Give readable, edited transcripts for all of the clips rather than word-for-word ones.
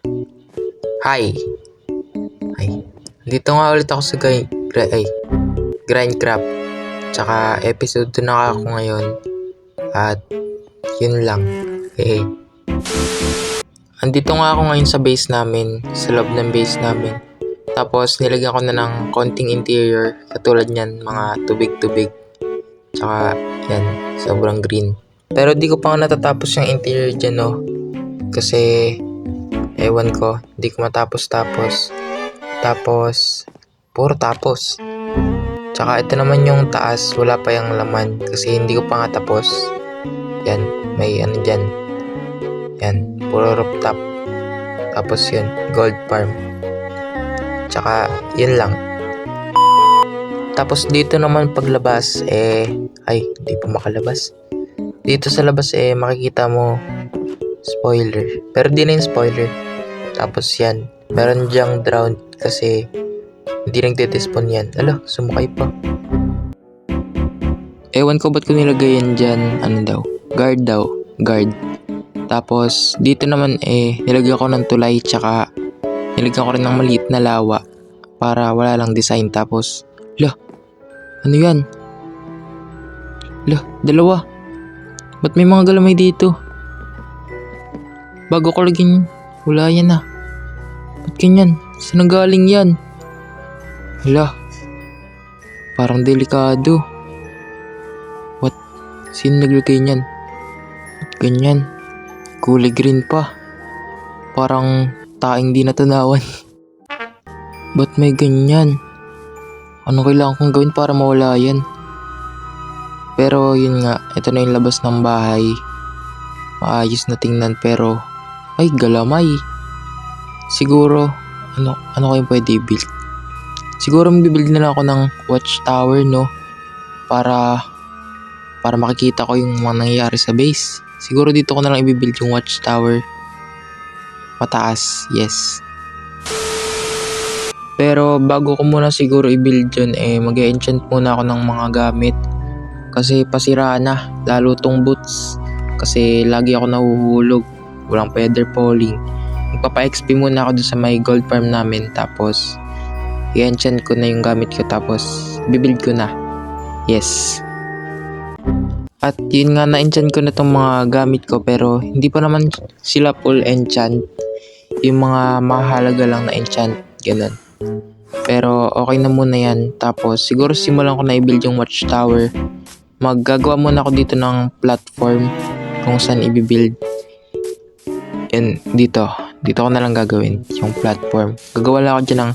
Hi! Hi. Dito nga ulit ako sa Grindcraft. Tsaka episode 2 na ako ngayon. At yun lang. Hehe. Andito nga ako ngayon sa base namin. Sa loob ng base namin. Tapos nilagyan ko na ng konting interior. Katulad niyan, mga tubig-tubig. Tsaka yan, sobrang green. Pero di ko pa nga natatapos yung interior dyan, no. Kasi ewan ko, hindi ko matapos-tapos. Tapos, puro tapos. Tsaka ito naman yung taas, wala pa yung laman kasi hindi ko pa nga tapos. Yan, may ano dyan. Yan, puro rooftop. Tapos yun, gold farm. Tsaka, yun lang. Tapos dito naman paglabas, hindi pa makalabas. Dito sa labas, makikita mo spoiler. Pero di na yung spoiler. Tapos yan, meron dyang drown kasi hindi nagde-despawn yan. Alo, sumakay pa. Ewan ko ba't ko nilagay yan dyan, guard daw, guard. Tapos dito naman nilagyan ko ng tulay tsaka nilagyan ko rin ng maliit na lawa para wala lang design. Tapos, ano yan? Dalawa. Ba't may mga galamay dito? Bago ko lagyan, wala yan ah. Ba't ganyan? Saan galing yan? Parang delikado. What? Sino naglagay niyan? Ba't ganyan? Kulay green pa. Parang taing di natanawan. Ba't may ganyan? Ano kailangan kong gawin para mawala yan? Pero yun nga, ito na yung labas ng bahay. Maayos na tingnan pero ay galamay. Siguro ano kayong pwede i-build? Siguro mag-build na lang ako ng watchtower, no? Para makikita ko yung mga nangyayari sa base. Siguro dito ko na lang i-build yung watchtower. Mataas, yes. Pero bago ko muna siguro i-build yun, mag-enchant muna ako ng mga gamit. Kasi pasira na, lalo tong boots. Kasi lagi ako nahuhulog, walang feather falling. Magpapa-XP muna ako dun sa may gold farm namin. Tapos i-enchant ko na yung gamit ko. Tapos bibuild ko na. Yes. At yun nga, na-enchant ko na tong mga gamit ko. Pero hindi pa naman sila full enchant. Yung mga mahalaga lang na enchant, ganun. Pero okay na muna yan. Tapos siguro simulan ko na i-build yung watchtower. Maggagawa muna ako dito ng platform kung saan i-build. And dito ko na lang gagawin yung platform. Gagawa lang ako dyan ng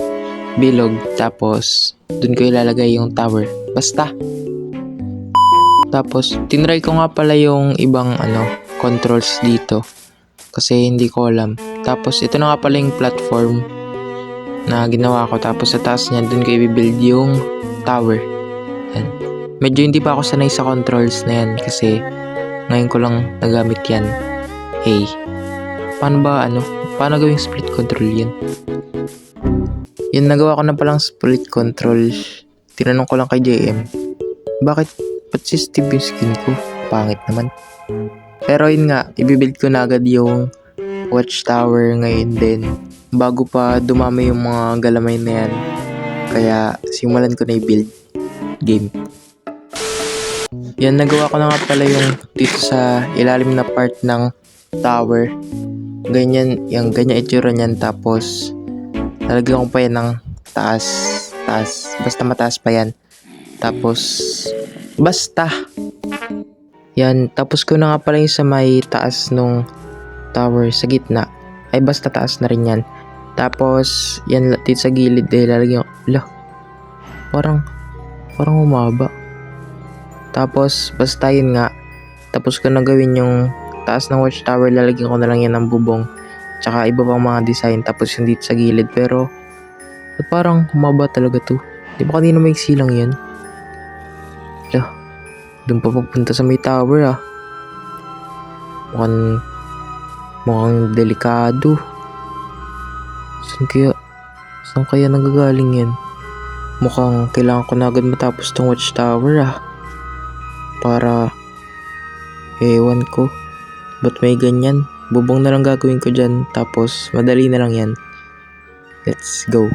bilog. Tapos dun ko ilalagay yung tower. Basta. Tapos tinry ko nga pala yung ibang controls dito. Kasi hindi ko alam. Tapos ito na nga pala yung platform na ginawa ko. Tapos sa taas niyan, dun ko i-build yung tower. Yan. Medyo hindi pa ako sanay sa controls na yan kasi ngayon ko lang nagamit yan. Hey, paano gawing split control yun? Yun, nagawa ko na palang split control. Tinanong ko lang kay JM, ba't si Steve yung skin ko? Pangit naman. Pero yun nga, i-build ko na agad yung watchtower ngayon din. Bago pa dumami yung mga galamay na yan. Kaya simulan ko na i-build game. Yan, nagawa ko na nga pala yung dito sa ilalim na part ng tower. Ganyan itsura niyan. Tapos nalagyan ko pa yan ng taas. Basta mataas pa yan. Tapos yan, tapos ko na nga pala yung sa may taas nung tower sa gitna. Ay basta taas na rin yan. Tapos yan dito sa gilid lalagyan ko. Parang umaba. Tapos basta yun nga. Tapos ko na gawin yung taas ng watchtower, lalagyan ko na lang yan ng bubong. Tsaka iba pang mga design. Tapos yung dito sa gilid. Pero parang humaba talaga to. Di ba kanina may silang yan? Doon pa papunta sa may tower ah. Mukhang delikado. Saan kaya nagagaling yan? Mukhang kailangan ko na agad matapos tong watchtower ah. Para ewan ko, ba't may ganyan? bubong na lang gagawin ko dyan. Tapos madali na lang yan. Let's go.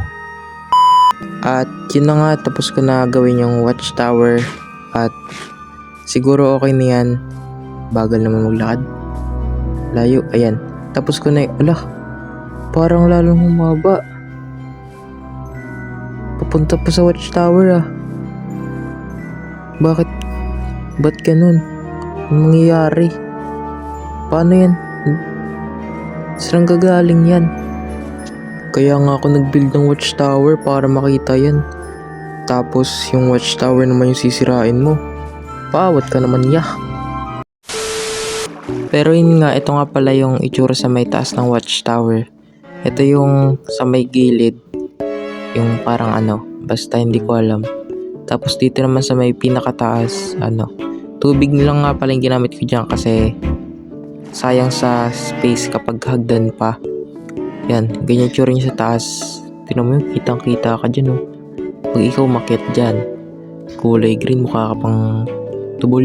At yun na nga, tapos ko na gawin yung watchtower. At siguro okay na yan. Bagal naman maglakad. Layo, ayan. Tapos ko na ala, parang lalong humaba. Papunta pa sa watchtower ah. Bakit? Ba't ganun? Anong mangyayari? Paano yan? Saan gagaling yan? Kaya nga ako nag-build ng watchtower para makita yan. Tapos yung watchtower naman yung sisirain mo. Pawat ka naman ya. Pero yun nga, ito nga pala yung itsura sa may taas ng watchtower. Ito yung sa may gilid. Yung parang basta hindi ko alam. Tapos dito naman sa may pinakataas, tubig lang nga pala yung ginamit ko dyan kasi sayang sa space kapag hagdan pa. Yan, ganyan tsura niya sa taas. Tignan mo yun, kitang-kita ka dyan, oh. Pag ikaw makyat dyan, kulay green, mukha ka pang tubol.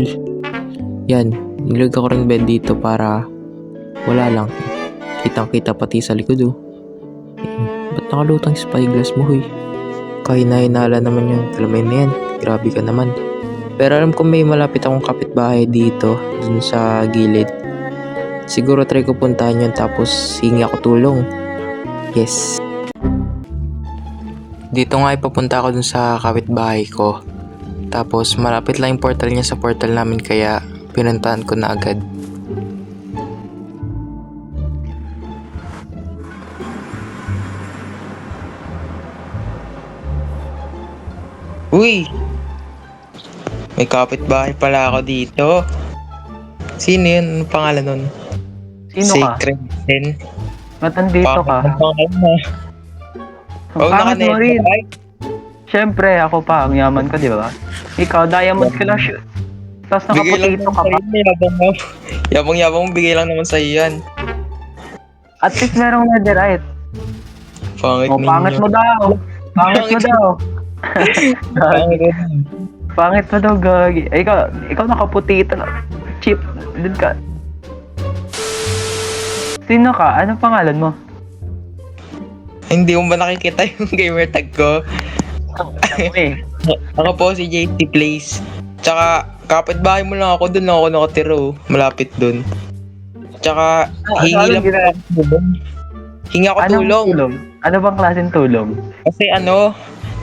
Yan, nilagay ko rin bed dito para wala lang. Kitang-kita pati sa likod, oh. Ba't nakalutang spyglass mo, hoy? Kahina-hinala naman yun. Alamin na yan, grabe ka naman. Pero alam ko may malapit akong kapitbahay dito, dun sa gilid. Siguro try ko puntahan yun tapos hingi ako tulong. Yes. Dito nga ipapunta ako dun sa kapitbahay ko. Tapos malapit lang yung portal niya sa portal namin kaya pinuntahan ko na agad. Uy! May kapitbahay pala ako dito. Sino yun? Anong pangalan nun? Sino ka? Sacred Sin. Ba't nandito ka? Ang pangalan mo. Ang pangit mo rin. Siyempre, ako pa. Ang yaman ko, di ba? Ikaw, diamond ka lang shoot. Tapos nakaputito ka pa. Yabang-yabang mo, bigay lang naman sa'yo yan. At least merong netherite. Pangit ninyo. Pangit mo daw. Pangit mo daw. Pangit mo. Pangit mo daw, gagi. Ikaw nakaputito na. Cheap. Dun ka. Sino ka? Ano pangalan mo? Hindi mo ba nakikita yung gamer tag ko? Ako po si JT Plays. Tsaka kapitbahay mo lang ako, dun lang ako nakatira. Malapit dun. Tsaka hingi lang ako tulong. Hingi ako tulong. Ano bang klaseng tulong? Kasi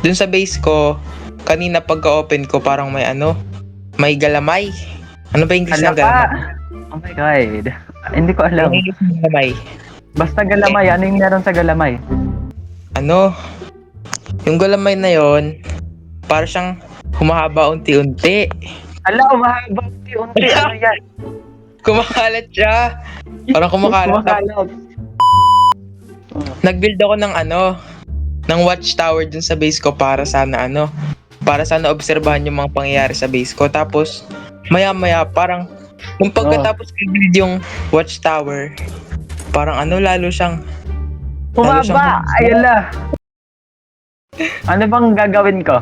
dun sa base ko, kanina pagka-open ko parang may galamay. Ano ba yung English na galamay? Oh my god. Hindi ko alam. Yung English na galamay. Basta galamay, ano yung meron sa galamay? Yung galamay na yon, para siyang humahaba unti-unti. Ala, umahaba unti-unti. Ano yan? Kumakalat siya. Parang kumakalat. Nag-build ako ng watchtower dun sa base ko para sana obserbahan yung mga pangyayari sa base ko. Tapos, maya-maya, parang, kung pagkatapos i-build yung watchtower, parang lalo siyang humaba! Ayun na! Ano bang gagawin ko?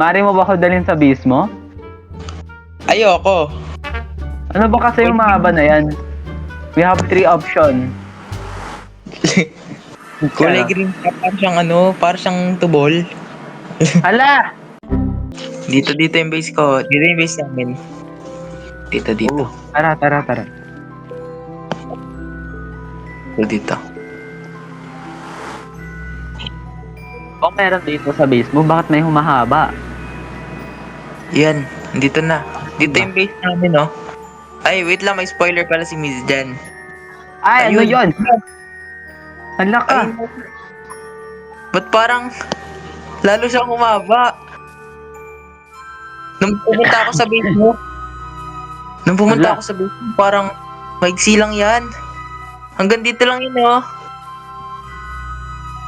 Mari mo ba ako dalhin sa base mo? Ayoko. Ano ba kasi yung mahaba na yan? We have 3 options. Kulay green ka, parang siyang tubol. Hala! Dito yung base ko. Dito yung base namin. Dito. Tara. Dito. Kung meron dito sa base mo, bakit may humahaba? Yan, dito na. Dito yung base namin, Ay, wait lang, may spoiler pala si Miss Jan. Ay, ano yun? Hala ka. Ay, ba't parang lalo siyang humaba? Nung pumunta ako sa base mo, parang maigsi lang yan. Hanggang dito lang yun,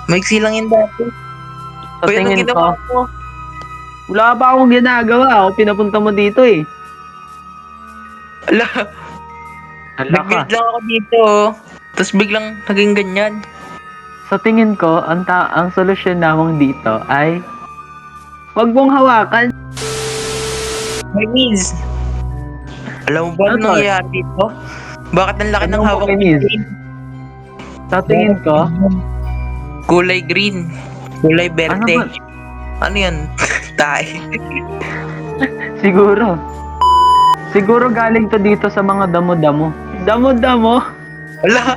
maigsi lang yun dati. Sa tingin ko, wala pa akong ginagawa. Ako pinapunta mo dito eh. Ala, Hala ka. nag-build lang ako dito, tapos biglang naging ganyan. Sa tingin ko, ang solusyon namang dito ay wag mong hawakan. Hey, Miss. Alam mo ba Ano anong nangyayari dito? Bakit ang laki ng Anong hawak makinis? Sa tingin ko, Kulay green. Kulay ano berde. ba? Ano yan? Tae. Siguro. Siguro galing to dito sa mga damo-damo. Damo-damo? Wala.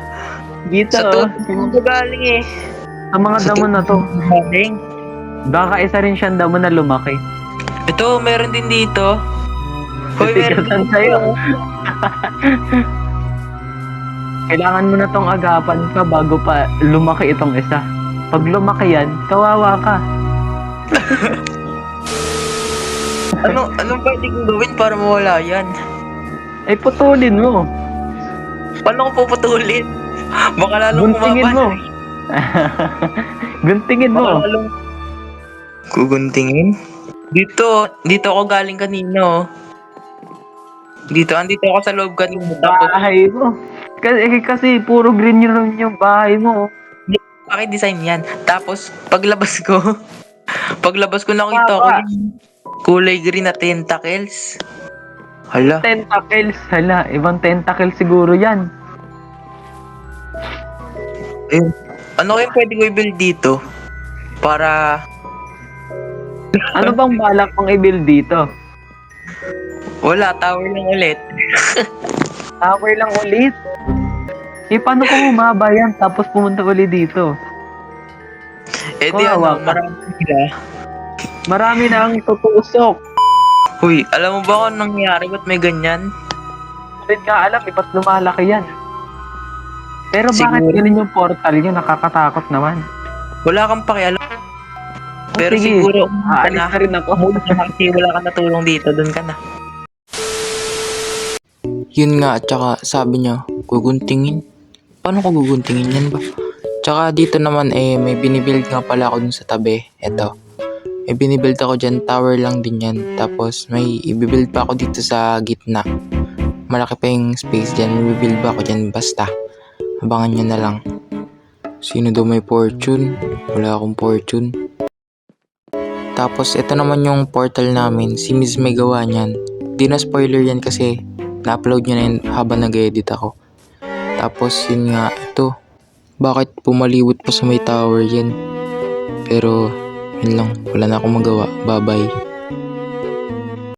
Dito, Sa oh. tubig galing eh. Sa mga Sa damo na to. galing. Baka isa rin siyang damo na lumaki. Ito, meron din dito. Hoy, meron Bitigatan din sa'yo. dito. Kailangan mo na tong agapan ka bago pa lumaki itong isa. Pag lumaki yan, kawawa ka. Anong pwede kong gawin para mawala yan? Ay, putulin mo. Paano ko puputulin? Baka lalong Guntingin kumaba. mo. Guntingin Baka mo. lalong... Kuguntingin? Dito ako galing kanina oh. Andito ako sa loob kanina. Tapos, Bahay mo. Kasi puro green yung bahay mo. design yan. Tapos, paglabas ko nakita ko Baba. yung kulay green na tentacles. Hala. Tentacles. Hala, ibang tentacles siguro yan. Ayun. Ano kaya pwede ko i-build dito? Para... Ano bang balak mong i-build dito? Wala, tower lang ulit. Tower lang ulit. Paano kung umaba yan tapos pumunta ulit dito? Eh di Kawawa ka. marami sila. Marami na ang tutusok. Huy, alam mo ba kung nangyari? Ba't may ganyan? Hindi ka alam, ba't lumalaki yan? Pero bakit Siguro. ganun yung portal nyo? Nakakatakot naman. Wala kang pakialam. Pero Sige, siguro, aalis na rin ako. kasi wala kang natulong dito, doon ka na. Yun nga, at saka sabi niya, guguntingin. Paano ko guguntingin yan ba? Tsaka dito naman may binibuild nga pala ako dun sa tabi. Eto. May binibuild ako dyan, tower lang din yan. Tapos may ibibuild pa ako dito sa gitna. Malaki pa yung space dyan, may bibuild pa ako dyan basta. Abangan nyo na lang. Sino daw may fortune? Wala akong fortune. Tapos ito naman yung portal namin, si Miss may gawa niyan. Di na spoiler yan kasi na-upload niya na yun habang nag-edit ako. Tapos yun nga, ito. Bakit pumaliwot pa sa may tower yan? Pero yun lang, wala na akong magawa. Bye bye.